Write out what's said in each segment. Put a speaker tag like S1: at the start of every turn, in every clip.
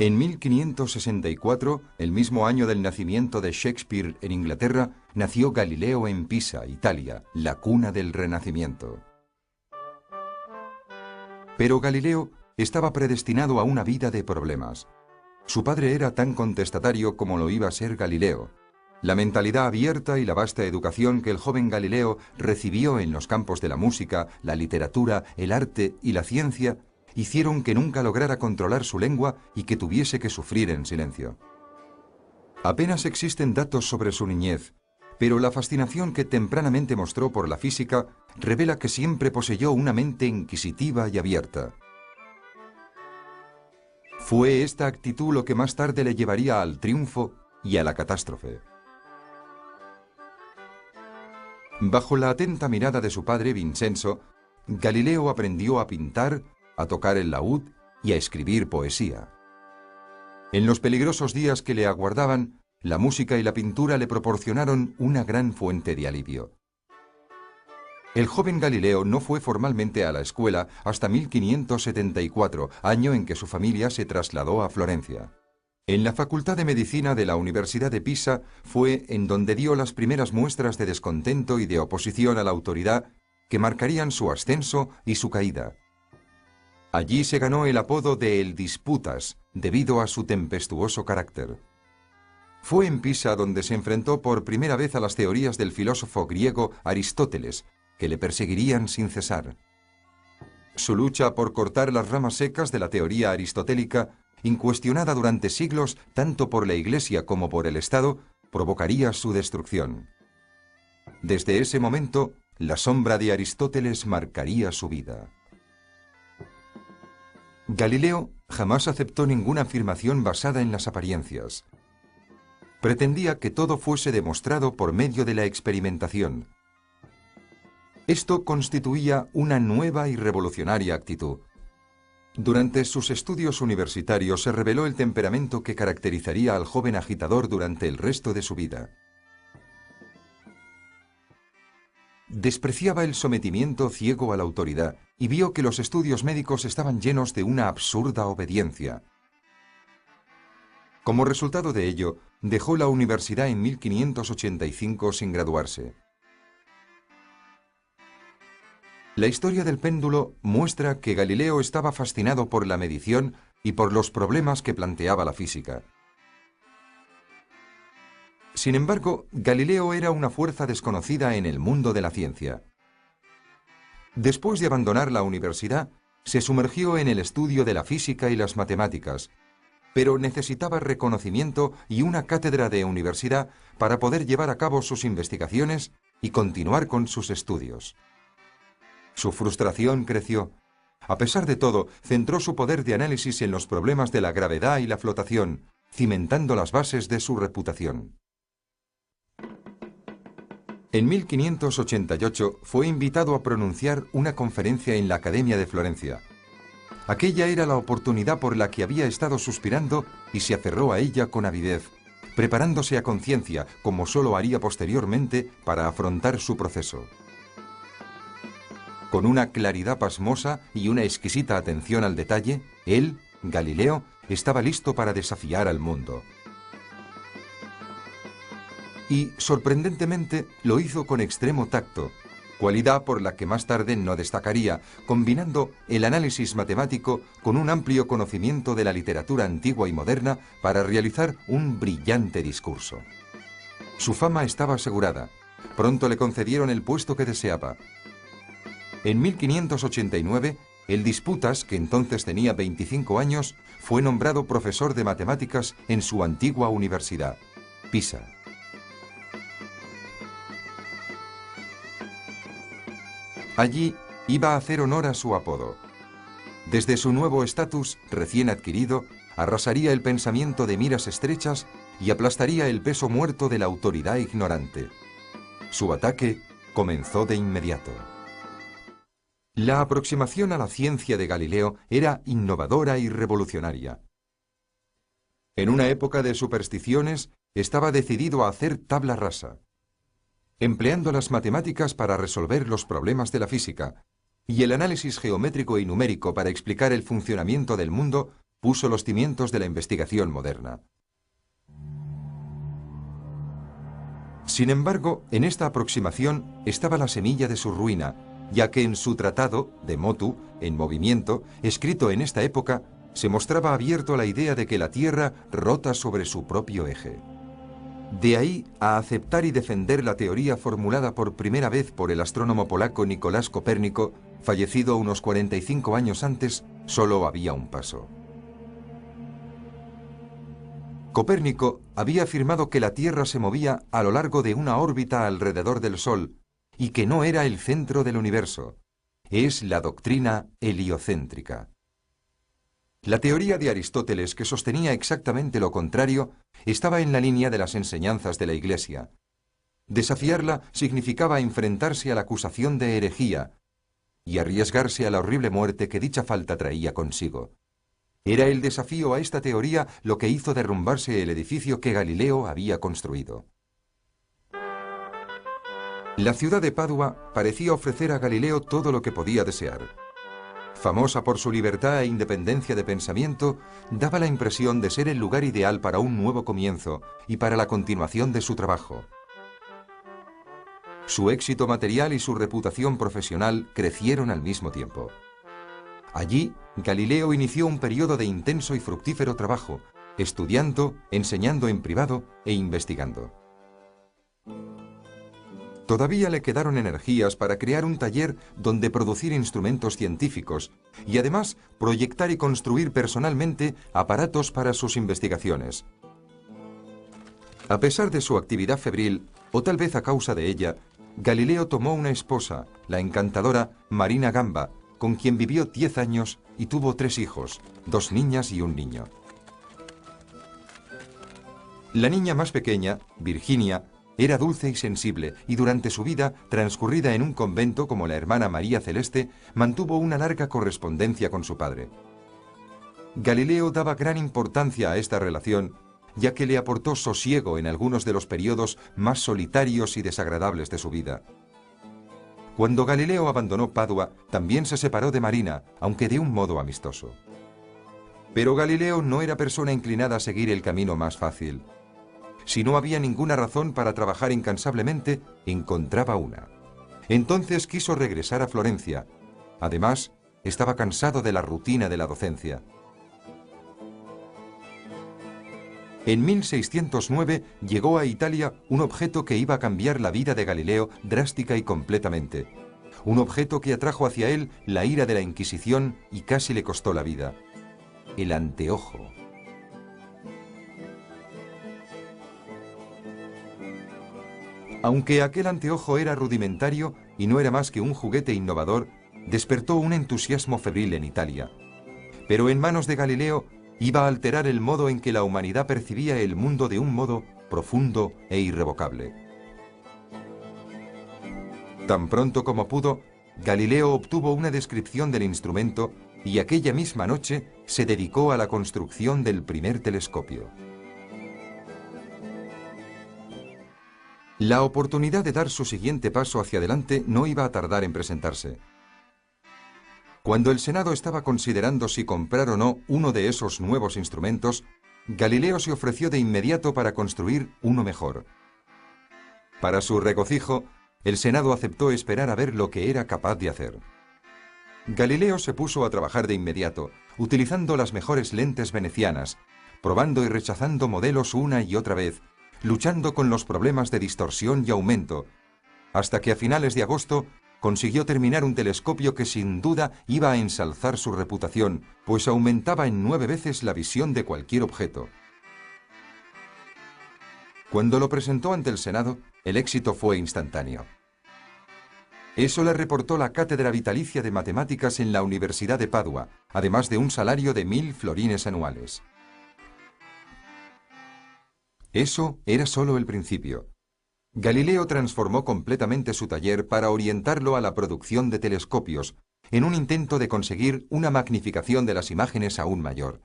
S1: En 1564, el mismo año del nacimiento de Shakespeare en Inglaterra, nació Galileo en Pisa, Italia, la cuna del Renacimiento. Pero Galileo estaba predestinado a una vida de problemas. Su padre era tan contestatario como lo iba a ser Galileo. La mentalidad abierta y la vasta educación que el joven Galileo recibió en los campos de la música, la literatura, el arte y la ciencia hicieron que nunca lograra controlar su lengua y que tuviese que sufrir en silencio. Apenas existen datos sobre su niñez, pero la fascinación que tempranamente mostró por la física revela que siempre poseyó una mente inquisitiva y abierta. Fue esta actitud lo que más tarde le llevaría al triunfo y a la catástrofe. Bajo la atenta mirada de su padre Vincenzo, Galileo aprendió a pintar, a tocar el laúd y a escribir poesía. En los peligrosos días que le aguardaban, la música y la pintura le proporcionaron una gran fuente de alivio. El joven Galileo no fue formalmente a la escuela hasta 1574, año en que su familia se trasladó a Florencia. En la Facultad de Medicina de la Universidad de Pisa fue en donde dio las primeras muestras de descontento y de oposición a la autoridad que marcarían su ascenso y su caída. Allí se ganó el apodo de El Disputas, debido a su tempestuoso carácter. Fue en Pisa donde se enfrentó por primera vez a las teorías del filósofo griego Aristóteles, que le perseguirían sin cesar. Su lucha por cortar las ramas secas de la teoría aristotélica, incuestionada durante siglos tanto por la Iglesia como por el Estado, provocaría su destrucción. Desde ese momento, la sombra de Aristóteles marcaría su vida. Galileo jamás aceptó ninguna afirmación basada en las apariencias. Pretendía que todo fuese demostrado por medio de la experimentación. Esto constituía una nueva y revolucionaria actitud. Durante sus estudios universitarios se reveló el temperamento que caracterizaría al joven agitador durante el resto de su vida. Despreciaba el sometimiento ciego a la autoridad y vio que los estudios médicos estaban llenos de una absurda obediencia. Como resultado de ello, dejó la universidad en 1585 sin graduarse. La historia del péndulo muestra que Galileo estaba fascinado por la medición y por los problemas que planteaba la física. Sin embargo, Galileo era una fuerza desconocida en el mundo de la ciencia. Después de abandonar la universidad, se sumergió en el estudio de la física y las matemáticas, pero necesitaba reconocimiento y una cátedra de universidad para poder llevar a cabo sus investigaciones y continuar con sus estudios. Su frustración creció. A pesar de todo, centró su poder de análisis en los problemas de la gravedad y la flotación, cimentando las bases de su reputación. En 1588 fue invitado a pronunciar una conferencia en la Academia de Florencia. Aquella era la oportunidad por la que había estado suspirando y se aferró a ella con avidez, preparándose a conciencia, como solo haría posteriormente, para afrontar su proceso. Con una claridad pasmosa y una exquisita atención al detalle, él, Galileo, estaba listo para desafiar al mundo. Y, sorprendentemente, lo hizo con extremo tacto, cualidad por la que más tarde no destacaría, combinando el análisis matemático con un amplio conocimiento de la literatura antigua y moderna para realizar un brillante discurso. Su fama estaba asegurada. Pronto le concedieron el puesto que deseaba. En 1589, el Disputas, que entonces tenía 25 años, fue nombrado profesor de matemáticas en su antigua universidad, Pisa. Allí iba a hacer honor a su apodo. Desde su nuevo estatus recién adquirido, arrasaría el pensamiento de miras estrechas y aplastaría el peso muerto de la autoridad ignorante. Su ataque comenzó de inmediato. La aproximación a la ciencia de Galileo era innovadora y revolucionaria. En una época de supersticiones, estaba decidido a hacer tabla rasa, empleando las matemáticas para resolver los problemas de la física y el análisis geométrico y numérico para explicar el funcionamiento del mundo. puso los cimientos de la investigación moderna. Sin embargo, en esta aproximación estaba la semilla de su ruina, ya que en su tratado, De Motu, en movimiento, escrito en esta época, se mostraba abierto a la idea de que la Tierra rota sobre su propio eje. De ahí a aceptar y defender la teoría formulada por primera vez por el astrónomo polaco Nicolás Copérnico, fallecido unos 45 años antes, solo había un paso. Copérnico había afirmado que la Tierra se movía a lo largo de una órbita alrededor del Sol y que no era el centro del universo. Es la doctrina heliocéntrica. La teoría de Aristóteles, que sostenía exactamente lo contrario, estaba en la línea de las enseñanzas de la Iglesia. Desafiarla significaba enfrentarse a la acusación de herejía y arriesgarse a la horrible muerte que dicha falta traía consigo. Era el desafío a esta teoría lo que hizo derrumbarse el edificio que Galileo había construido. La ciudad de Padua parecía ofrecer a Galileo todo lo que podía desear. Famosa por su libertad e independencia de pensamiento, daba la impresión de ser el lugar ideal para un nuevo comienzo y para la continuación de su trabajo. Su éxito material y su reputación profesional crecieron al mismo tiempo. Allí, Galileo inició un periodo de intenso y fructífero trabajo, estudiando, enseñando en privado e investigando. Todavía le quedaron energías para crear un taller donde producir instrumentos científicos y además proyectar y construir personalmente aparatos para sus investigaciones. A pesar de su actividad febril, o tal vez a causa de ella, Galileo tomó una esposa, la encantadora Marina Gamba, con quien vivió 10 años y tuvo 3 hijos, 2 niñas y un niño. La niña más pequeña, Virginia, era dulce y sensible, y durante su vida, transcurrida en un convento como la hermana María Celeste, mantuvo una larga correspondencia con su padre. Galileo daba gran importancia a esta relación, ya que le aportó sosiego en algunos de los periodos más solitarios y desagradables de su vida. Cuando Galileo abandonó Padua, también se separó de Marina, aunque de un modo amistoso. Pero Galileo no era persona inclinada a seguir el camino más fácil. Si no había ninguna razón para trabajar incansablemente, encontraba una. Entonces quiso regresar a Florencia. Además, estaba cansado de la rutina de la docencia. En 1609 llegó a Italia un objeto que iba a cambiar la vida de Galileo drástica y completamente. Un objeto que atrajo hacia él la ira de la Inquisición y casi le costó la vida. El anteojo. Aunque aquel anteojo era rudimentario y no era más que un juguete innovador, despertó un entusiasmo febril en Italia. Pero en manos de Galileo iba a alterar el modo en que la humanidad percibía el mundo de un modo profundo e irrevocable. Tan pronto como pudo, Galileo obtuvo una descripción del instrumento y aquella misma noche se dedicó a la construcción del primer telescopio. La oportunidad de dar su siguiente paso hacia adelante no iba a tardar en presentarse. Cuando el Senado estaba considerando si comprar o no uno de esos nuevos instrumentos, Galileo se ofreció de inmediato para construir uno mejor. Para su regocijo, el Senado aceptó esperar a ver lo que era capaz de hacer. Galileo se puso a trabajar de inmediato, utilizando las mejores lentes venecianas, probando y rechazando modelos una y otra vez, luchando con los problemas de distorsión y aumento, hasta que a finales de agosto consiguió terminar un telescopio que sin duda iba a ensalzar su reputación, pues aumentaba en 9 veces la visión de cualquier objeto. Cuando lo presentó ante el Senado, el éxito fue instantáneo. Eso le reportó la cátedra vitalicia de matemáticas en la Universidad de Padua, además de un salario de 1000 florines anuales. Eso era solo el principio. Galileo transformó completamente su taller para orientarlo a la producción de telescopios, en un intento de conseguir una magnificación de las imágenes aún mayor.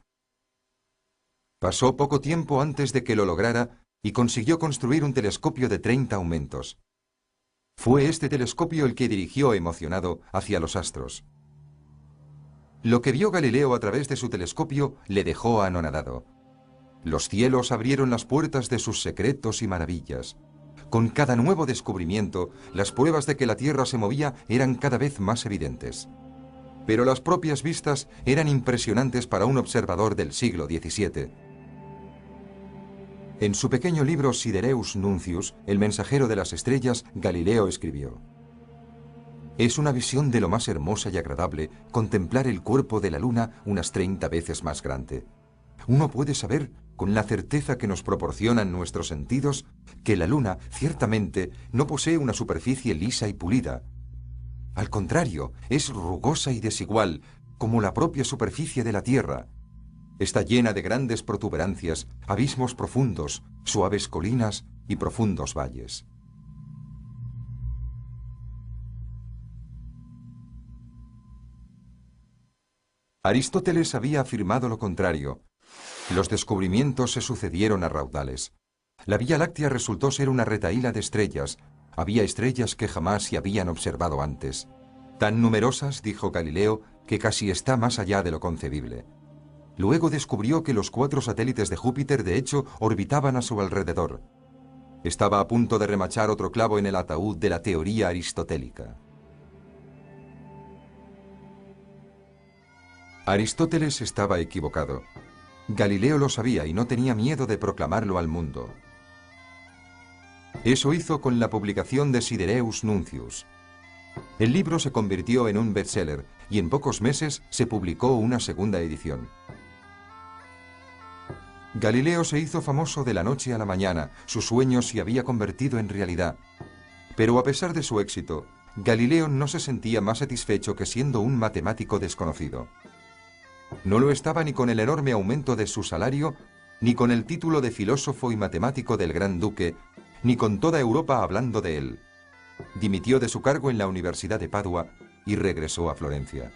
S1: Pasó poco tiempo antes de que lo lograra y consiguió construir un telescopio de 30 aumentos. Fue este telescopio el que dirigió emocionado hacia los astros. Lo que vio Galileo a través de su telescopio le dejó anonadado. Los cielos abrieron las puertas de sus secretos y maravillas. Con cada nuevo descubrimiento, las pruebas de que la Tierra se movía eran cada vez más evidentes. Pero las propias vistas eran impresionantes para un observador del siglo XVII. En su pequeño libro Sidereus Nuncius, el mensajero de las estrellas, Galileo escribió: «Es una visión de lo más hermosa y agradable contemplar el cuerpo de la luna unas 30 veces más grande. Uno puede saber, con la certeza que nos proporcionan nuestros sentidos, que la luna, ciertamente, no posee una superficie lisa y pulida. Al contrario, es rugosa y desigual, como la propia superficie de la Tierra. Está llena de grandes protuberancias, abismos profundos, suaves colinas y profundos valles». Aristóteles había afirmado lo contrario. Los descubrimientos se sucedieron a raudales. La Vía Láctea resultó ser una retahíla de estrellas. Había estrellas que jamás se habían observado antes. Tan numerosas, dijo Galileo, que casi está más allá de lo concebible. Luego descubrió que los 4 satélites de Júpiter, de hecho, orbitaban a su alrededor. Estaba a punto de remachar otro clavo en el ataúd de la teoría aristotélica. Aristóteles estaba equivocado. Galileo lo sabía y no tenía miedo de proclamarlo al mundo. Eso hizo con la publicación de Sidereus Nuncius. El libro se convirtió en un bestseller y en pocos meses se publicó una segunda edición. Galileo se hizo famoso de la noche a la mañana, su sueño se había convertido en realidad. Pero a pesar de su éxito, Galileo no se sentía más satisfecho que siendo un matemático desconocido. No lo estaba ni con el enorme aumento de su salario, ni con el título de filósofo y matemático del Gran Duque, ni con toda Europa hablando de él. Dimitió de su cargo en la Universidad de Padua y regresó a Florencia.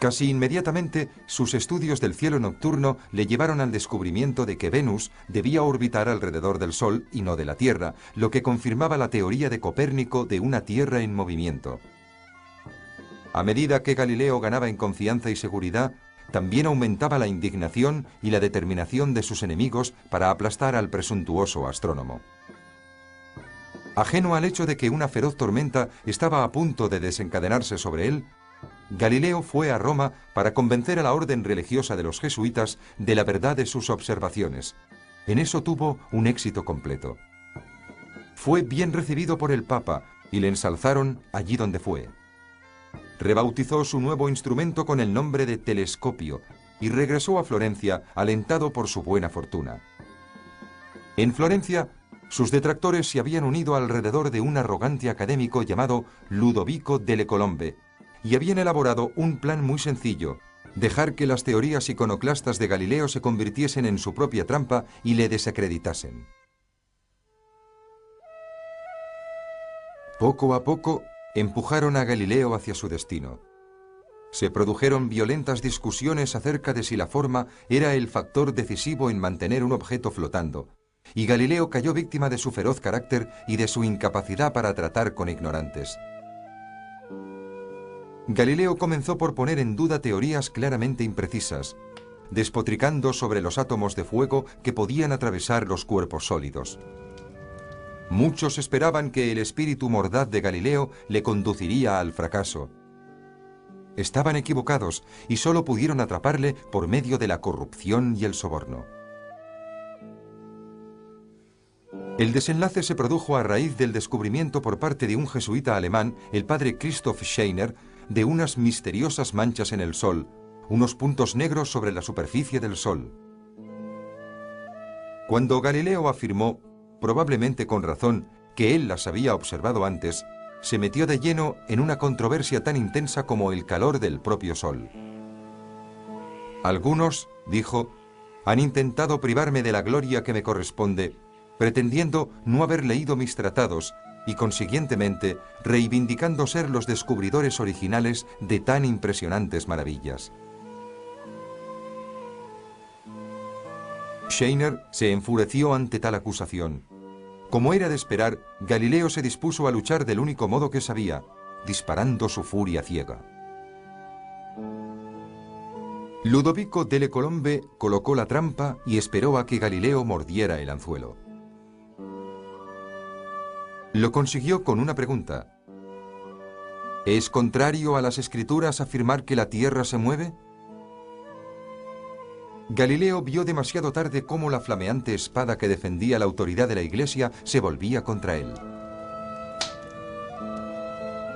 S1: Casi inmediatamente, sus estudios del cielo nocturno le llevaron al descubrimiento de que Venus debía orbitar alrededor del Sol y no de la Tierra, lo que confirmaba la teoría de Copérnico de una Tierra en movimiento. A medida que Galileo ganaba en confianza y seguridad, también aumentaba la indignación y la determinación de sus enemigos para aplastar al presuntuoso astrónomo. Ajeno al hecho de que una feroz tormenta estaba a punto de desencadenarse sobre él, Galileo fue a Roma para convencer a la orden religiosa de los jesuitas de la verdad de sus observaciones. En eso tuvo un éxito completo. Fue bien recibido por el Papa y le ensalzaron allí donde fue. Rebautizó su nuevo instrumento con el nombre de telescopio y regresó a Florencia alentado por su buena fortuna. En Florencia, sus detractores se habían unido alrededor de un arrogante académico llamado Ludovico delle Colombe y habían elaborado un plan muy sencillo: dejar que las teorías iconoclastas de Galileo se convirtiesen en su propia trampa y le desacreditasen. Poco a poco, empujaron a Galileo hacia su destino. Se produjeron violentas discusiones acerca de si la forma era el factor decisivo en mantener un objeto flotando, y Galileo cayó víctima de su feroz carácter y de su incapacidad para tratar con ignorantes. Galileo comenzó por poner en duda teorías claramente imprecisas, despotricando sobre los átomos de fuego que podían atravesar los cuerpos sólidos. Muchos esperaban que el espíritu mordaz de Galileo le conduciría al fracaso. Estaban equivocados y solo pudieron atraparle por medio de la corrupción y el soborno. El desenlace se produjo a raíz del descubrimiento por parte de un jesuita alemán, el padre Christoph Scheiner, de unas misteriosas manchas en el Sol, unos puntos negros sobre la superficie del Sol. Cuando Galileo afirmó, probablemente con razón, que él las había observado antes, se metió de lleno en una controversia tan intensa como el calor del propio Sol. Algunos, dijo, han intentado privarme de la gloria que me corresponde, pretendiendo no haber leído mis tratados y, consiguientemente, reivindicando ser los descubridores originales de tan impresionantes maravillas. Scheiner se enfureció ante tal acusación. Como era de esperar, Galileo se dispuso a luchar del único modo que sabía, disparando su furia ciega. Ludovico delle Colombe colocó la trampa y esperó a que Galileo mordiera el anzuelo. Lo consiguió con una pregunta. ¿Es contrario a las Escrituras afirmar que la Tierra se mueve? Galileo vio demasiado tarde cómo la flameante espada que defendía la autoridad de la Iglesia se volvía contra él.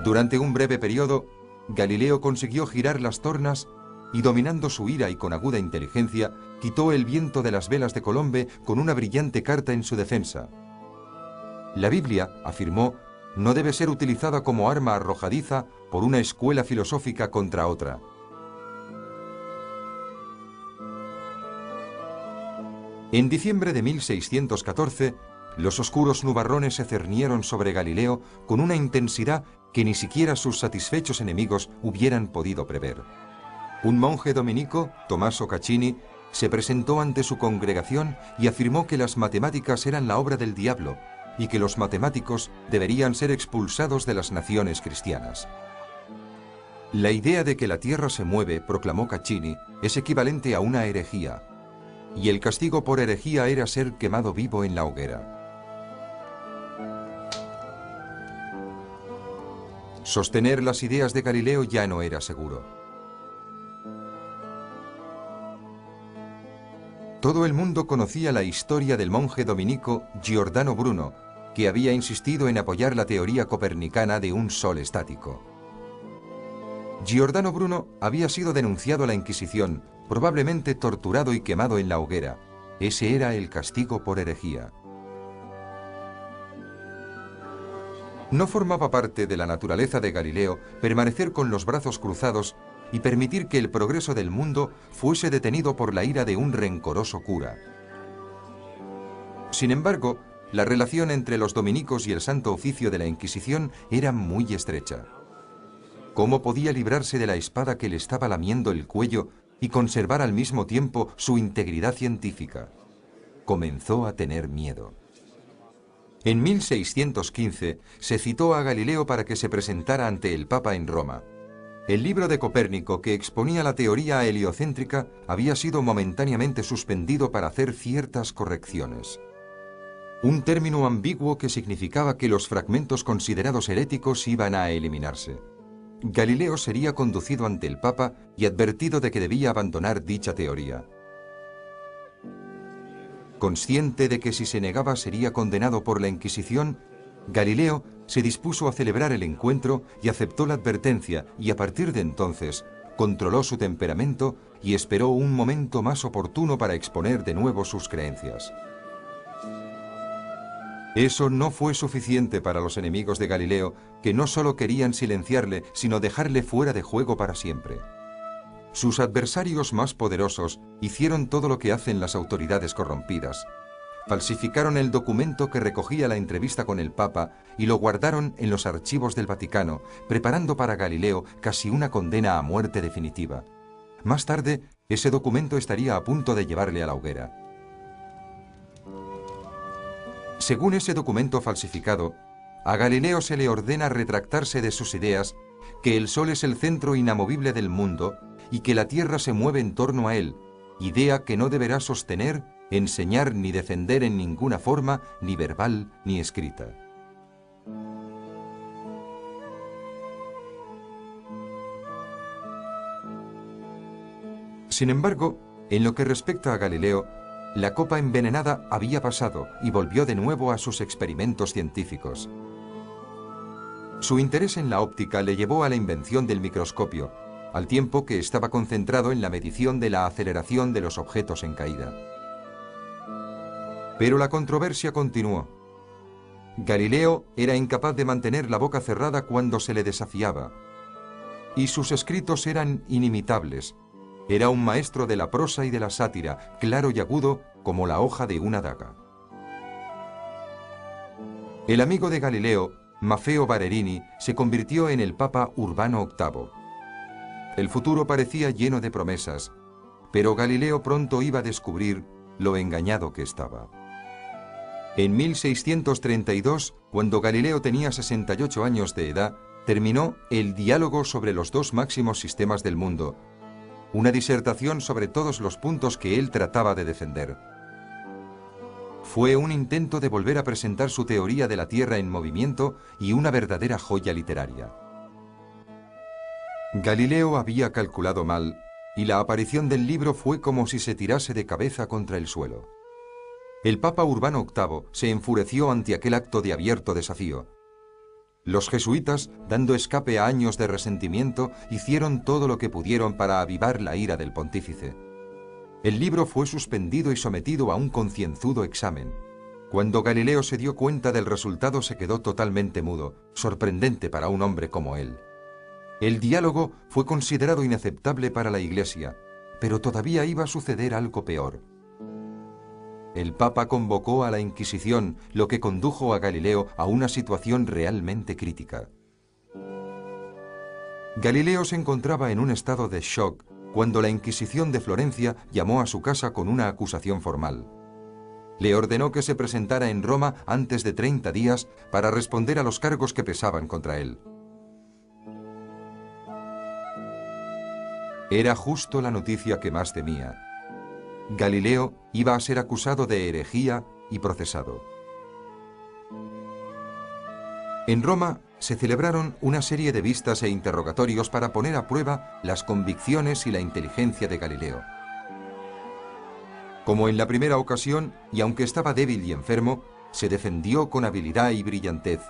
S1: Durante un breve periodo, Galileo consiguió girar las tornas y, dominando su ira y con aguda inteligencia, quitó el viento de las velas de Colombe con una brillante carta en su defensa. La Biblia, afirmó, no debe ser utilizada como arma arrojadiza por una escuela filosófica contra otra. En diciembre de 1614, los oscuros nubarrones se cernieron sobre Galileo con una intensidad que ni siquiera sus satisfechos enemigos hubieran podido prever. Un monje dominico, Tommaso Caccini, se presentó ante su congregación y afirmó que las matemáticas eran la obra del diablo y que los matemáticos deberían ser expulsados de las naciones cristianas. La idea de que la Tierra se mueve, proclamó Caccini, es equivalente a una herejía, y el castigo por herejía era ser quemado vivo en la hoguera. Sostener las ideas de Galileo ya no era seguro. Todo el mundo conocía la historia del monje dominico Giordano Bruno, que había insistido en apoyar la teoría copernicana de un sol estático. Giordano Bruno había sido denunciado a la Inquisición, probablemente torturado y quemado en la hoguera. Ese era el castigo por herejía. No formaba parte de la naturaleza de Galileo permanecer con los brazos cruzados y permitir que el progreso del mundo fuese detenido por la ira de un rencoroso cura. Sin embargo, la relación entre los dominicos y el Santo Oficio de la Inquisición era muy estrecha. ¿Cómo podía librarse de la espada que le estaba lamiendo el cuello y conservar al mismo tiempo su integridad científica? Comenzó a tener miedo. En 1615 se citó a Galileo para que se presentara ante el Papa en Roma. El libro de Copérnico, que exponía la teoría heliocéntrica, había sido momentáneamente suspendido para hacer ciertas correcciones. Un término ambiguo que significaba que los fragmentos considerados heréticos iban a eliminarse. Galileo sería conducido ante el Papa y advertido de que debía abandonar dicha teoría. Consciente de que si se negaba sería condenado por la Inquisición, Galileo se dispuso a celebrar el encuentro y aceptó la advertencia y a partir de entonces controló su temperamento y esperó un momento más oportuno para exponer de nuevo sus creencias. Eso no fue suficiente para los enemigos de Galileo, que no solo querían silenciarle, sino dejarle fuera de juego para siempre. Sus adversarios más poderosos hicieron todo lo que hacen las autoridades corrompidas. Falsificaron el documento que recogía la entrevista con el Papa y lo guardaron en los archivos del Vaticano, preparando para Galileo casi una condena a muerte definitiva. Más tarde, ese documento estaría a punto de llevarle a la hoguera. Según ese documento falsificado, a Galileo se le ordena retractarse de sus ideas, que el Sol es el centro inamovible del mundo y que la Tierra se mueve en torno a él, idea que no deberá sostener, enseñar ni defender en ninguna forma, ni verbal ni escrita. Sin embargo, en lo que respecta a Galileo, la copa envenenada había pasado y volvió de nuevo a sus experimentos científicos. Su interés en la óptica le llevó a la invención del microscopio, al tiempo que estaba concentrado en la medición de la aceleración de los objetos en caída. Pero la controversia continuó. Galileo era incapaz de mantener la boca cerrada cuando se le desafiaba, y sus escritos eran inimitables. Era un maestro de la prosa y de la sátira, claro y agudo como la hoja de una daga. El amigo de Galileo, Maffeo Barerini, se convirtió en el Papa Urbano VIII. El futuro parecía lleno de promesas, pero Galileo pronto iba a descubrir lo engañado que estaba. En 1632, cuando Galileo tenía 68 años de edad, terminó el Diálogo sobre los dos máximos sistemas del mundo, una disertación sobre todos los puntos que él trataba de defender. Fue un intento de volver a presentar su teoría de la Tierra en movimiento y una verdadera joya literaria. Galileo había calculado mal, y la aparición del libro fue como si se tirase de cabeza contra el suelo. El Papa Urbano VIII se enfureció ante aquel acto de abierto desafío. Los jesuitas, dando escape a años de resentimiento, hicieron todo lo que pudieron para avivar la ira del pontífice. El libro fue suspendido y sometido a un concienzudo examen. Cuando Galileo se dio cuenta del resultado, se quedó totalmente mudo, sorprendente para un hombre como él. El diálogo fue considerado inaceptable para la Iglesia, pero todavía iba a suceder algo peor. El Papa convocó a la Inquisición, lo que condujo a Galileo a una situación realmente crítica. Galileo se encontraba en un estado de shock cuando la Inquisición de Florencia llamó a su casa con una acusación formal. Le ordenó que se presentara en Roma antes de 30 días para responder a los cargos que pesaban contra él. Era justo la noticia que más temía. Galileo iba a ser acusado de herejía y procesado. En Roma se celebraron una serie de vistas e interrogatorios para poner a prueba las convicciones y la inteligencia de Galileo. Como en la primera ocasión, y aunque estaba débil y enfermo, se defendió con habilidad y brillantez,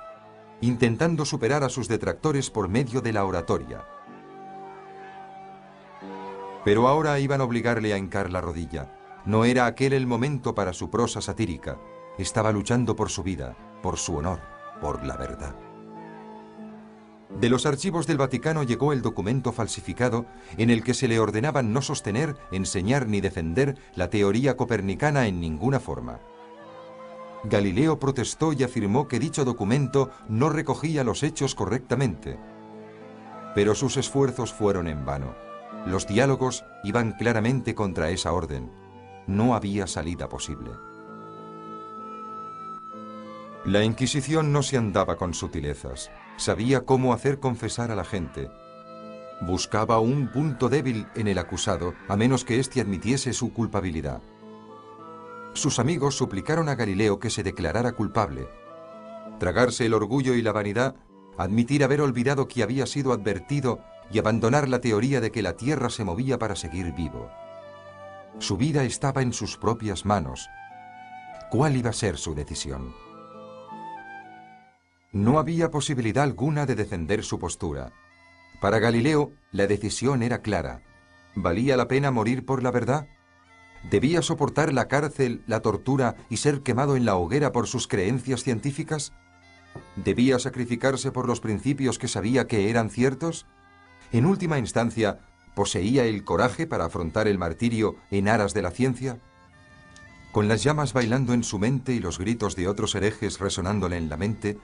S1: intentando superar a sus detractores por medio de la oratoria. Pero ahora iban a obligarle a hincar la rodilla. No era aquel el momento para su prosa satírica. Estaba luchando por su vida, por su honor, por la verdad. De los archivos del Vaticano llegó el documento falsificado en el que se le ordenaban no sostener, enseñar ni defender la teoría copernicana en ninguna forma. Galileo protestó y afirmó que dicho documento no recogía los hechos correctamente. Pero sus esfuerzos fueron en vano. Los diálogos iban claramente contra esa orden. No había salida posible. La Inquisición no se andaba con sutilezas. Sabía cómo hacer confesar a la gente. Buscaba un punto débil en el acusado, a menos que éste admitiese su culpabilidad. Sus amigos suplicaron a Galileo que se declarara culpable. Tragarse el orgullo y la vanidad, admitir haber olvidado que había sido advertido y abandonar la teoría de que la Tierra se movía para seguir vivo. Su vida estaba en sus propias manos. ¿Cuál iba a ser su decisión? No había posibilidad alguna de defender su postura. Para Galileo, la decisión era clara. ¿Valía la pena morir por la verdad? ¿Debía soportar la cárcel, la tortura y ser quemado en la hoguera por sus creencias científicas? ¿Debía sacrificarse por los principios que sabía que eran ciertos? En última instancia, ¿poseía el coraje para afrontar el martirio en aras de la ciencia? Con las llamas bailando en su mente y los gritos de otros herejes resonándole en la mente,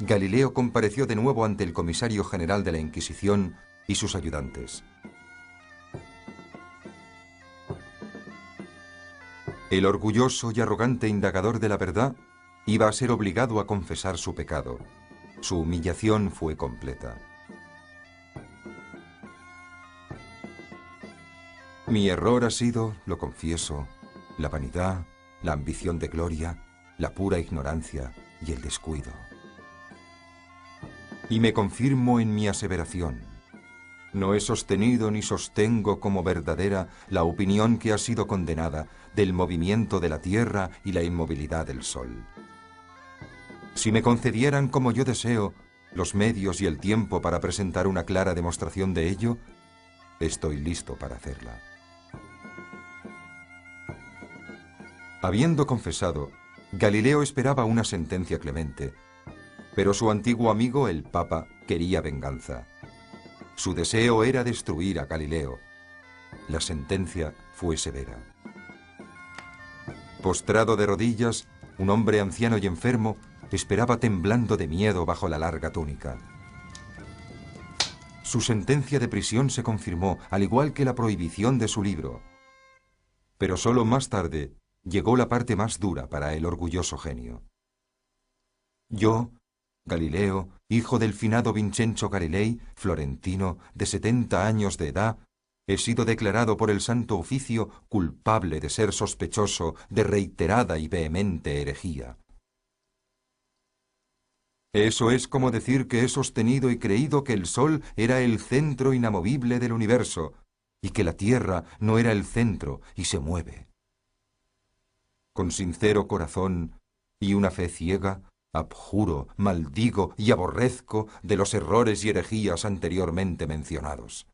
S1: Galileo compareció de nuevo ante el comisario general de la Inquisición y sus ayudantes. El orgulloso y arrogante indagador de la verdad iba a ser obligado a confesar su pecado. Su humillación fue completa. Mi error ha sido, lo confieso, la vanidad, la ambición de gloria, la pura ignorancia y el descuido. Y me confirmo en mi aseveración. No he sostenido ni sostengo como verdadera la opinión que ha sido condenada del movimiento de la Tierra y la inmovilidad del Sol. Si me concedieran, como yo deseo, los medios y el tiempo para presentar una clara demostración de ello, estoy listo para hacerla. Habiendo confesado, Galileo esperaba una sentencia clemente, pero su antiguo amigo, el Papa, quería venganza. Su deseo era destruir a Galileo. La sentencia fue severa. Postrado de rodillas, un hombre anciano y enfermo esperaba temblando de miedo bajo la larga túnica. Su sentencia de prisión se confirmó, al igual que la prohibición de su libro. Pero solo más tarde llegó la parte más dura para el orgulloso genio. Yo, Galileo, hijo del finado Vincenzo Galilei, florentino, de 70 años de edad, he sido declarado por el Santo Oficio culpable de ser sospechoso de reiterada y vehemente herejía. Eso es como decir que he sostenido y creído que el Sol era el centro inamovible del universo, y que la Tierra no era el centro y se mueve. Con sincero corazón y una fe ciega, abjuro, maldigo y aborrezco de los errores y herejías anteriormente mencionados.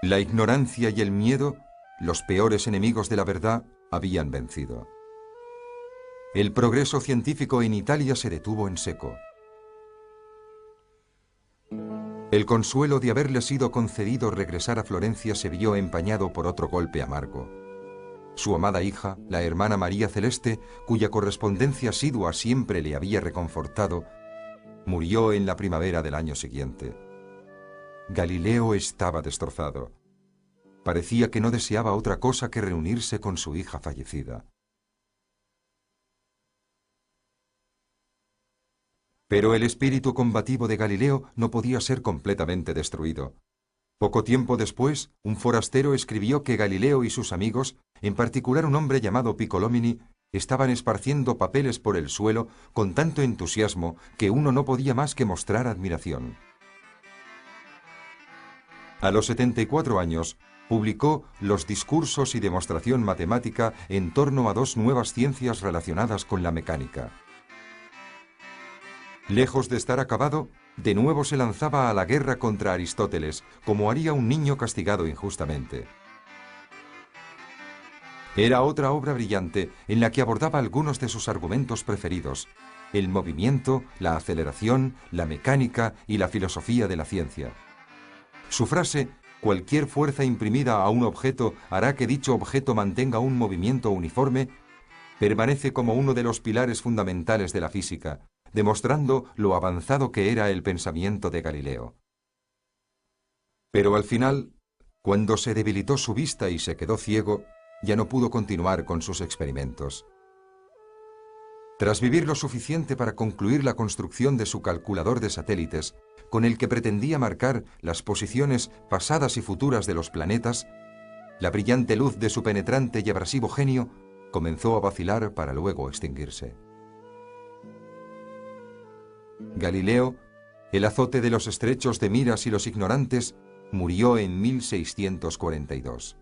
S1: La ignorancia y el miedo, los peores enemigos de la verdad, habían vencido. El progreso científico en Italia se detuvo en seco. El consuelo de haberle sido concedido regresar a Florencia se vio empañado por otro golpe amargo. Su amada hija, la hermana María Celeste, cuya correspondencia asidua siempre le había reconfortado, murió en la primavera del año siguiente. Galileo estaba destrozado. Parecía que no deseaba otra cosa que reunirse con su hija fallecida. Pero el espíritu combativo de Galileo no podía ser completamente destruido. Poco tiempo después, un forastero escribió que Galileo y sus amigos, en particular un hombre llamado Piccolomini, estaban esparciendo papeles por el suelo con tanto entusiasmo que uno no podía más que mostrar admiración. A los 74 años, publicó Los discursos y demostración matemática en torno a dos nuevas ciencias relacionadas con la mecánica. Lejos de estar acabado, de nuevo se lanzaba a la guerra contra Aristóteles, como haría un niño castigado injustamente. Era otra obra brillante en la que abordaba algunos de sus argumentos preferidos: el movimiento, la aceleración, la mecánica y la filosofía de la ciencia. Su frase, cualquier fuerza imprimida a un objeto hará que dicho objeto mantenga un movimiento uniforme, permanece como uno de los pilares fundamentales de la física, demostrando lo avanzado que era el pensamiento de Galileo. Pero al final, cuando se debilitó su vista y se quedó ciego, ya no pudo continuar con sus experimentos. Tras vivir lo suficiente para concluir la construcción de su calculador de satélites, con el que pretendía marcar las posiciones pasadas y futuras de los planetas, la brillante luz de su penetrante y abrasivo genio comenzó a vacilar para luego extinguirse. Galileo, el azote de los estrechos de miras y los ignorantes, murió en 1642.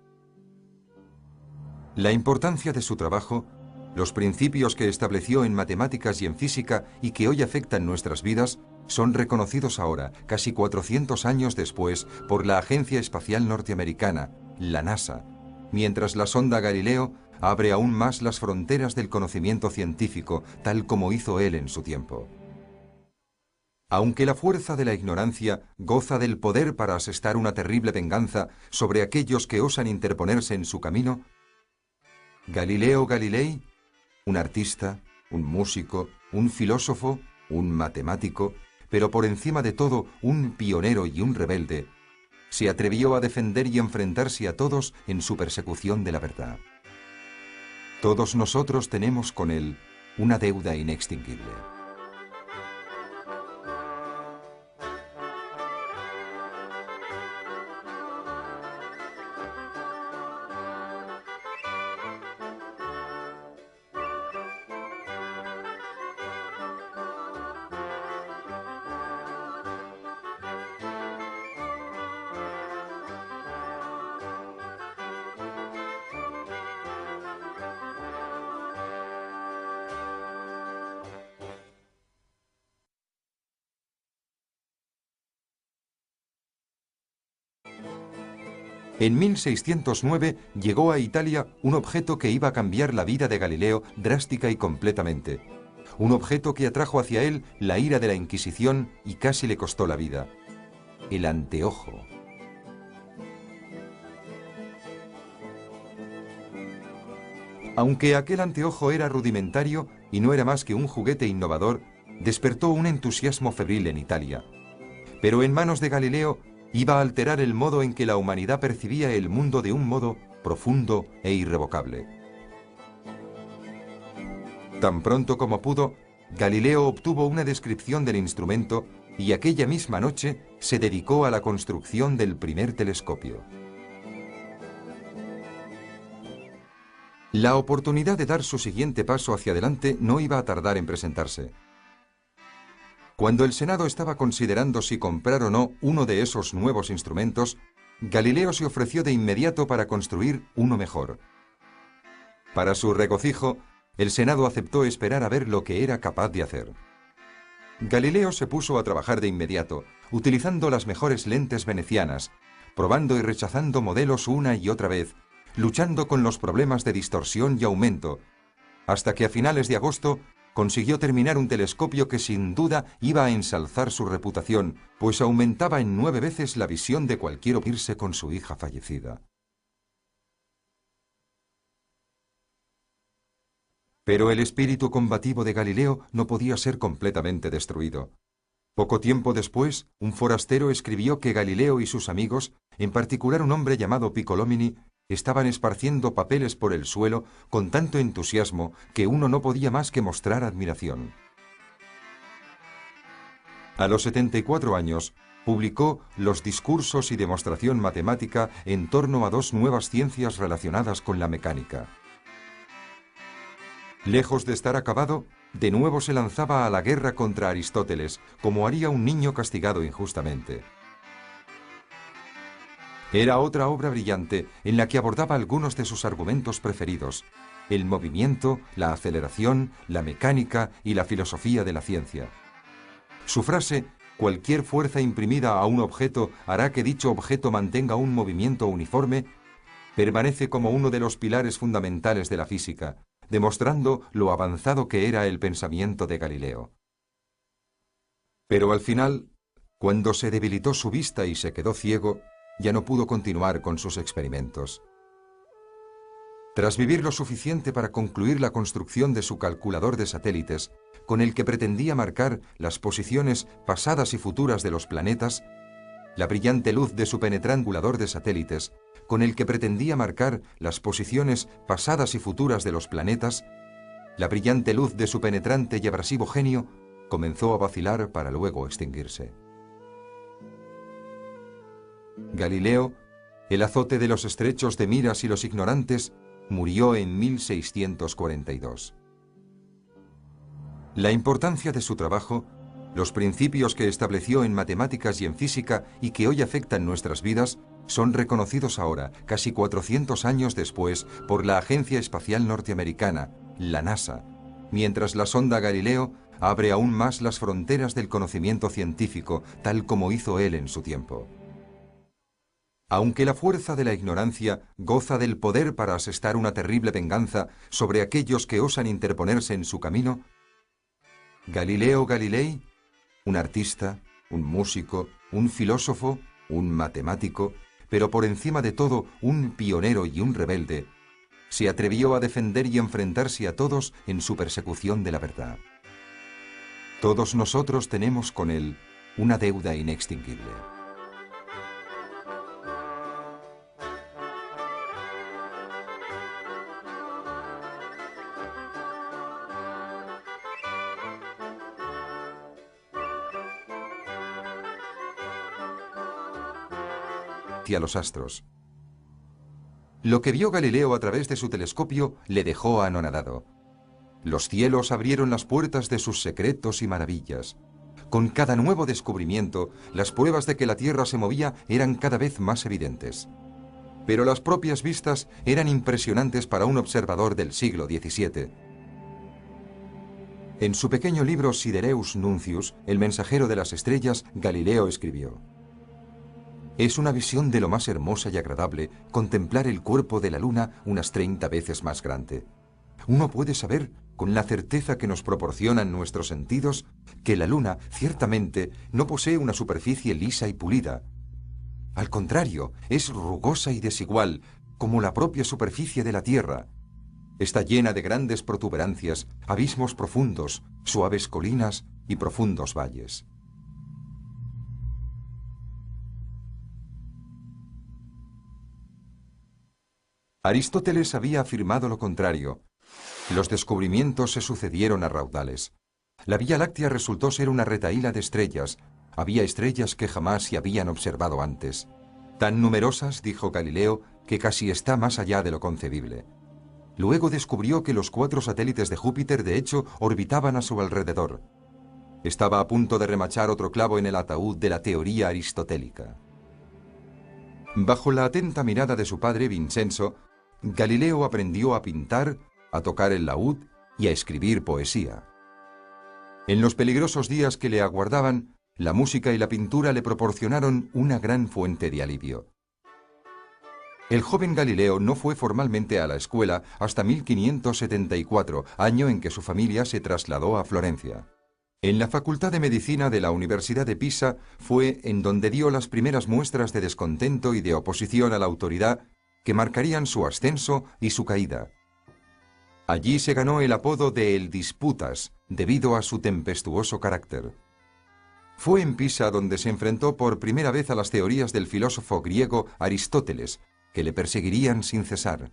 S1: La importancia de su trabajo, los principios que estableció en matemáticas y en física y que hoy afectan nuestras vidas, son reconocidos ahora, casi 400 años después, por la Agencia Espacial Norteamericana, la NASA, mientras la sonda Galileo abre aún más las fronteras del conocimiento científico, tal como hizo él en su tiempo. Aunque la fuerza de la ignorancia goza del poder para asestar una terrible venganza sobre aquellos que osan interponerse en su camino, Galileo Galilei, un artista, un músico, un filósofo, un matemático, pero por encima de todo un pionero y un rebelde, se atrevió a defender y enfrentarse a todos en su persecución de la verdad. Todos nosotros tenemos con él una deuda inextinguible. En 1609 llegó a Italia un objeto que iba a cambiar la vida de Galileo drástica y completamente. Un objeto que atrajo hacia él la ira de la Inquisición y casi le costó la vida. El anteojo. Aunque aquel anteojo era rudimentario y no era más que un juguete innovador, despertó un entusiasmo febril en Italia. Pero en manos de Galileo iba a alterar el modo en que la humanidad percibía el mundo de un modo profundo e irrevocable. Tan pronto como pudo, Galileo obtuvo una descripción del instrumento y aquella misma noche se dedicó a la construcción del primer telescopio. La oportunidad de dar su siguiente paso hacia adelante no iba a tardar en presentarse. Cuando el Senado estaba considerando si comprar o no uno de esos nuevos instrumentos, Galileo se ofreció de inmediato para construir uno mejor. Para su regocijo, el Senado aceptó esperar a ver lo que era capaz de hacer. Galileo se puso a trabajar de inmediato, utilizando las mejores lentes venecianas, probando y rechazando modelos una y otra vez, luchando con los problemas de distorsión y aumento, hasta que a finales de agosto consiguió terminar un telescopio que sin duda iba a ensalzar su reputación, pues aumentaba en 9 veces la visión de cualquier irse con su hija fallecida. Pero el espíritu combativo de Galileo no podía ser completamente destruido. Poco tiempo después, un forastero escribió que Galileo y sus amigos, en particular un hombre llamado Piccolomini, estaban esparciendo papeles por el suelo con tanto entusiasmo que uno no podía más que mostrar admiración. A los 74 años, publicó Los discursos y demostración matemática en torno a 2 nuevas ciencias relacionadas con la mecánica. Lejos de estar acabado, de nuevo se lanzaba a la guerra contra Aristóteles, como haría un niño castigado injustamente. Era otra obra brillante en la que abordaba algunos de sus argumentos preferidos: el movimiento, la aceleración, la mecánica y la filosofía de la ciencia. Su frase, cualquier fuerza imprimida a un objeto hará que dicho objeto mantenga un movimiento uniforme, permanece como uno de los pilares fundamentales de la física, demostrando lo avanzado que era el pensamiento de Galileo. Pero al final, cuando se debilitó su vista y se quedó ciego, ya no pudo continuar con sus experimentos. Tras vivir lo suficiente para concluir la construcción de su calculador de satélites, con el que pretendía marcar las posiciones pasadas y futuras de los planetas, la brillante luz de su penetrangulador de satélites, con el que pretendía marcar las posiciones pasadas y futuras de los planetas, la brillante luz de su penetrante y abrasivo genio, comenzó a vacilar para luego extinguirse. Galileo, el azote de los estrechos de miras y los ignorantes, murió en 1642. La importancia de su trabajo, los principios que estableció en matemáticas y en física y que hoy afectan nuestras vidas, son reconocidos ahora, casi 400 años después, por la Agencia Espacial Norteamericana, la NASA, mientras la sonda Galileo abre aún más las fronteras del conocimiento científico, tal como hizo él en su tiempo. Aunque la fuerza de la ignorancia goza del poder para asestar una terrible venganza sobre aquellos que osan interponerse en su camino, Galileo Galilei, un artista, un músico, un filósofo, un matemático, pero por encima de todo un pionero y un rebelde, se atrevió a defender y enfrentarse a todos en su persecución de la verdad. Todos nosotros tenemos con él una deuda inextinguible. Hacia los astros. Lo que vio Galileo a través de su telescopio le dejó anonadado. Los cielos abrieron las puertas de sus secretos y maravillas. Con cada nuevo descubrimiento, las pruebas de que la Tierra se movía eran cada vez más evidentes. Pero las propias vistas eran impresionantes para un observador del siglo XVII. En su pequeño libro Sidereus Nuncius, el mensajero de las estrellas, Galileo escribió: «Es una visión de lo más hermosa y agradable contemplar el cuerpo de la luna unas 30 veces más grande. Uno puede saber, con la certeza que nos proporcionan nuestros sentidos, que la luna, ciertamente, no posee una superficie lisa y pulida. Al contrario, es rugosa y desigual, como la propia superficie de la Tierra. Está llena de grandes protuberancias, abismos profundos, suaves colinas y profundos valles». Aristóteles había afirmado lo contrario. Los descubrimientos se sucedieron a raudales. La Vía Láctea resultó ser una retahíla de estrellas. Había estrellas que jamás se habían observado antes. Tan numerosas, dijo Galileo, que casi está más allá de lo concebible. Luego descubrió que los 4 satélites de Júpiter, de hecho, orbitaban a su alrededor. Estaba a punto de remachar otro clavo en el ataúd de la teoría aristotélica. Bajo la atenta mirada de su padre, Vincenzo, Galileo aprendió a pintar, a tocar el laúd y a escribir poesía. En los peligrosos días que le aguardaban, la música y la pintura le proporcionaron una gran fuente de alivio. El joven Galileo no fue formalmente a la escuela hasta 1574, año en que su familia se trasladó a Florencia. En la Facultad de Medicina de la Universidad de Pisa fue en donde dio las primeras muestras de descontento y de oposición a la autoridad que marcarían su ascenso y su caída. Allí se ganó el apodo de El Disputas, debido a su tempestuoso carácter. Fue en Pisa donde se enfrentó por primera vez a las teorías del filósofo griego Aristóteles, que le perseguirían sin cesar.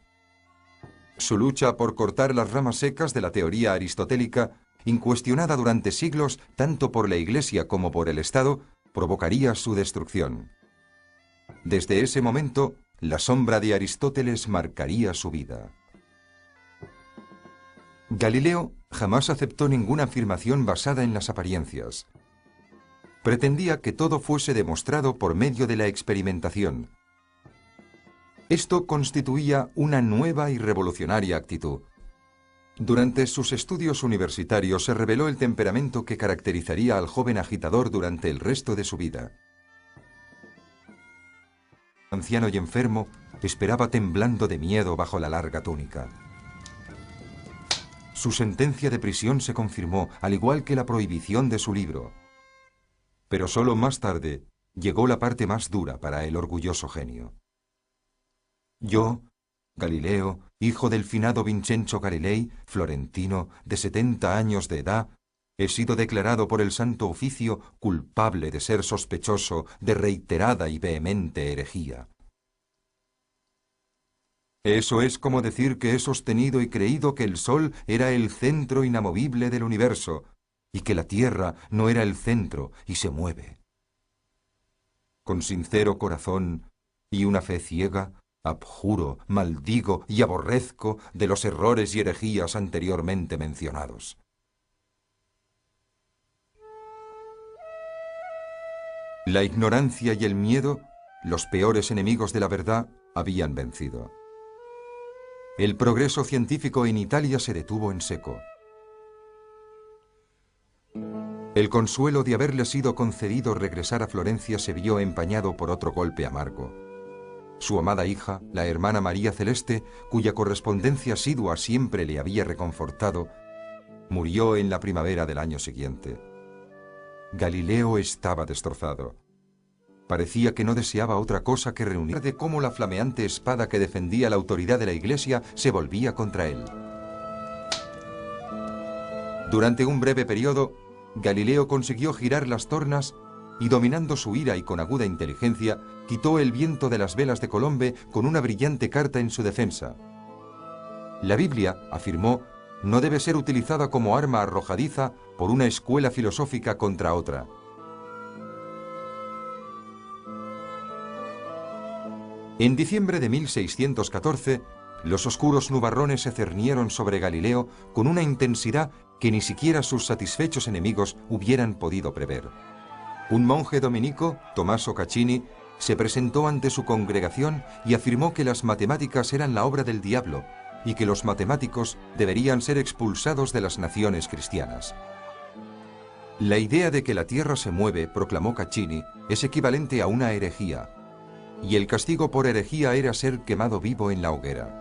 S1: Su lucha por cortar las ramas secas de la teoría aristotélica, incuestionada durante siglos tanto por la Iglesia como por el Estado, provocaría su destrucción. Desde ese momento, la sombra de Aristóteles marcaría su vida. Galileo jamás aceptó ninguna afirmación basada en las apariencias. Pretendía que todo fuese demostrado por medio de la experimentación. Esto constituía una nueva y revolucionaria actitud. Durante sus estudios universitarios se reveló el temperamento que caracterizaría al joven agitador durante el resto de su vida. Anciano y enfermo, esperaba temblando de miedo bajo la larga túnica. Su sentencia de prisión se confirmó, al igual que la prohibición de su libro. Pero solo más tarde llegó la parte más dura para el orgulloso genio. Yo, Galileo, hijo del finado Vincenzo Galilei, florentino, de 70 años de edad, he sido declarado por el Santo Oficio culpable de ser sospechoso de reiterada y vehemente herejía. Eso es como decir que he sostenido y creído que el Sol era el centro inamovible del universo, y que la Tierra no era el centro y se mueve. Con sincero corazón y una fe ciega, abjuro, maldigo y aborrezco de los errores y herejías anteriormente mencionados. La ignorancia y el miedo, los peores enemigos de la verdad, habían vencido. El progreso científico en Italia se detuvo en seco. El consuelo de haberle sido concedido regresar a Florencia se vio empañado por otro golpe amargo. Su amada hija, la hermana María Celeste, cuya correspondencia asidua siempre le había reconfortado, murió en la primavera del año siguiente. Galileo estaba destrozado. Parecía que no deseaba otra cosa que reunir de cómo la flameante espada que defendía la autoridad de la Iglesia se volvía contra él. Durante un breve periodo, Galileo consiguió girar las tornas y, dominando su ira y con aguda inteligencia, quitó el viento de las velas de Colombe con una brillante carta en su defensa. La Biblia, afirmó, no debe ser utilizada como arma arrojadiza por una escuela filosófica contra otra. En diciembre de 1614, los oscuros nubarrones se cernieron sobre Galileo con una intensidad que ni siquiera sus satisfechos enemigos hubieran podido prever. Un monje dominico, Tommaso Caccini, se presentó ante su congregación y afirmó que las matemáticas eran la obra del diablo y que los matemáticos deberían ser expulsados de las naciones cristianas. La idea de que la Tierra se mueve, proclamó Caccini, es equivalente a una herejía, y el castigo por herejía era ser quemado vivo en la hoguera.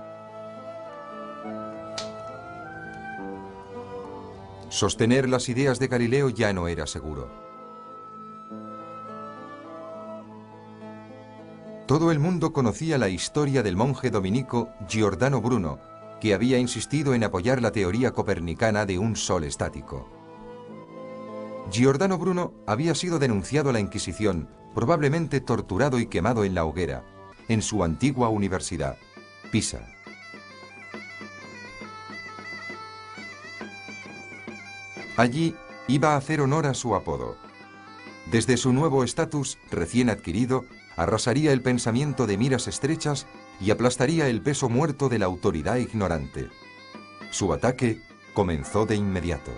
S1: Sostener las ideas de Galileo ya no era seguro. Todo el mundo conocía la historia del monje dominico Giordano Bruno, que había insistido en apoyar la teoría copernicana de un sol estático. Giordano Bruno había sido denunciado a la Inquisición, probablemente torturado y quemado en la hoguera, en su antigua universidad, Pisa. Allí iba a hacer honor a su apodo. Desde su nuevo estatus recién adquirido, arrasaría el pensamiento de miras estrechas y aplastaría el peso muerto de la autoridad ignorante. Su ataque comenzó de inmediato.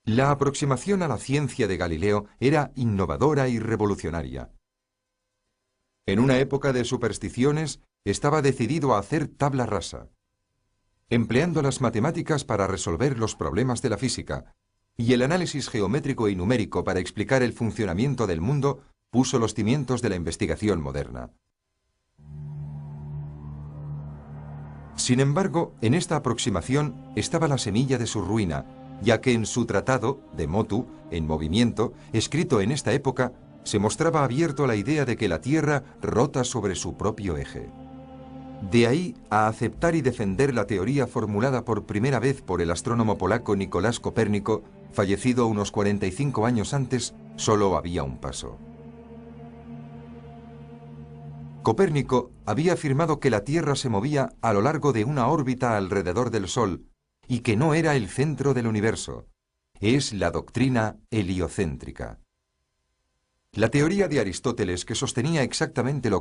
S1: La aproximación a la ciencia de Galileo era innovadora y revolucionaria. En una época de supersticiones, estaba decidido a hacer tabla rasa, empleando las matemáticas para resolver los problemas de la física, y el análisis geométrico y numérico para explicar el funcionamiento del mundo, puso los cimientos de la investigación moderna. Sin embargo, en esta aproximación estaba la semilla de su ruina, ya que en su tratado, De Motu, en movimiento, escrito en esta época, se mostraba abierto a la idea de que la Tierra rota sobre su propio eje. De ahí a aceptar y defender la teoría formulada por primera vez por el astrónomo polaco Nicolás Copérnico, fallecido unos 45 años antes, solo había un paso. Copérnico había afirmado que la Tierra se movía a lo largo de una órbita alrededor del Sol y que no era el centro del universo. Es la doctrina heliocéntrica. La teoría de Aristóteles, que sostenía exactamente lo